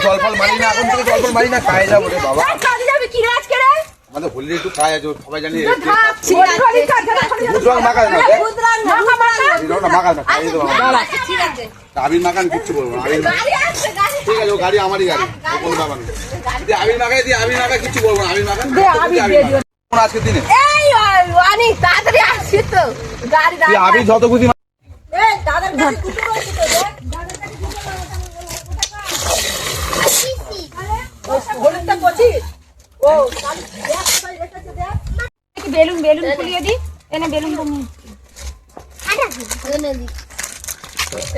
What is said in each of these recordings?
জল ফল মারি না, এখন থেকে জল ফল মারি না, খাই যাবো রে বাবা। কাজে যাবে কি রে আজকে রে? আমাদের হোলির একটু খাই আছে, সবাই জানি। বুদরাং মাখা না, বুদরাং মাখা না, খাই দেবো। ঠিক আছে আবির মাখান কিচ্ছু বলবো না। গাড়ি আসছে গাড়ি ঠিক আছে, ও গাড়ি আমারই গাড়ি, কোনো ব্যাপার না। আবির মাখাই দিয়ে, আবির মাখা কিচ্ছু বলবো না, আবির মাখান আজকের দিনে। এই আনি তাড়াতাড়ি আসছি তো গাড়ি তুই আবির যত খুশি এই দাদার গাড়ি কুটু রয়েছে তো দেখ হলুদটা পছি ও গাড়ি দেখ সবাই এসেছে দেখ বেলুন বেলুন ফুলিয়ে দি এনে বেলুন তো নিয়ে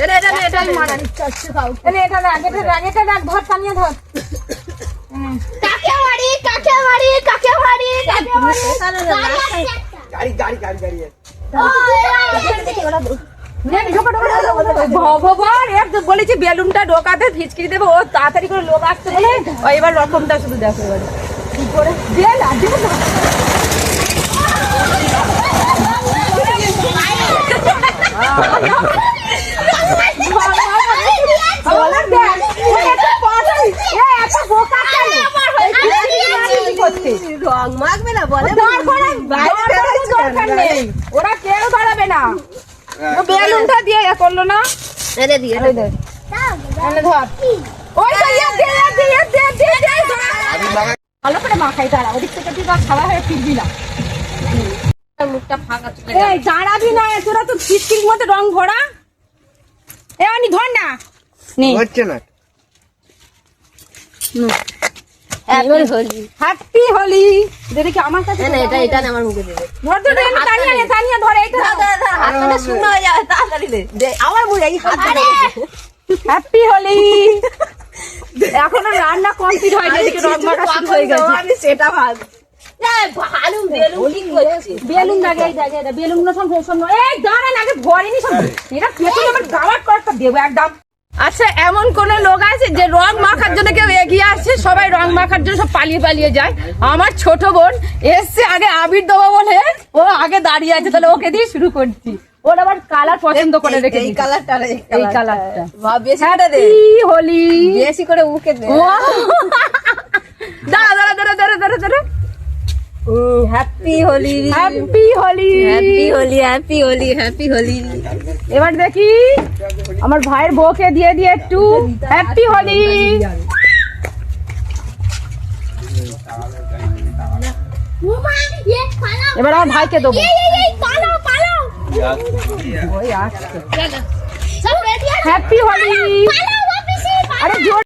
এরে এটা মারা নিচ্ছে খাও এনে এটা আগেটা রাখ ধর টানিয়ে ধর কাকে মারি ভগবান বলেছি বেলুনটা ঢোকাতে ফিচকিরি দেবো ও তাড়াতাড়ি করে লোক আসতে বলে ও এবার রকমটা শুধু দেখো এবার কি করে দে না দেব না রং মাখবে না বলে ওরা কেউ দাঁড়াবে না বেলুনটা দিয়ে ইয়ে করলো না এনে দিয়ে ধর ওই তো আবির মাখাই। ভালো করে মাখাই দাঁড়া ওদিক থেকে তুই খাওয়া হয়ে ফিরবি না মুখটা ফাঁকা চলে এই দাঁড়াবি না তোরা তো ফিটকির মধ্যে রং ভরা এ আনি ধর না হচ্ছে না। হ্যাপি হোলি দেখি আমার কাছে না এটা না আমার মুখে দেবে ধর ধর তানিয়া ধর এইটা হাতটা শূন্য হয়ে যাবে তাড়াতাড়ি দে আমার মুখে এই হাত হ্যাপি হোলি এখনো রান্না কমপ্লিট হয়নি এদিকে রং মাখা শুরু হয়ে গেছে আমি সেটা ভাব ভালো বেলুন কি করছে বেলুন লাগে এই জায়গায় বেলুন না সব এই দাঁড়ান আগে ভরেনি সব এটা পেছনে আবার গাওয়াট করতে দেবো একদম আচ্ছা এমন কোন লোক আছে যে রং মাখার জন্য কেউ এগিয়ে আসছে সবাই রং মাখার জন্য সব পালিয়ে যায় আমার ছোট বোন এসছে আগে আবির দেবো বলে ও আগে দাঁড়িয়ে আছে তাহলে ওকে দিয়ে শুরু করছি ওর আবার কালার পছন্দ করে রেখে এই কালারটা এই কালারটা বাহ বেশি করে দে হোলি বেশি করে মুখে দে দাঁড়া happy Holi happy Holi happy Holi এবার দেখি আমার ভাইয়ের বউকে দিয়ে একটু হ্যাপি হোলি এবার আমার ভাইকে দেবো হ্যাপি হোলি আরে জোর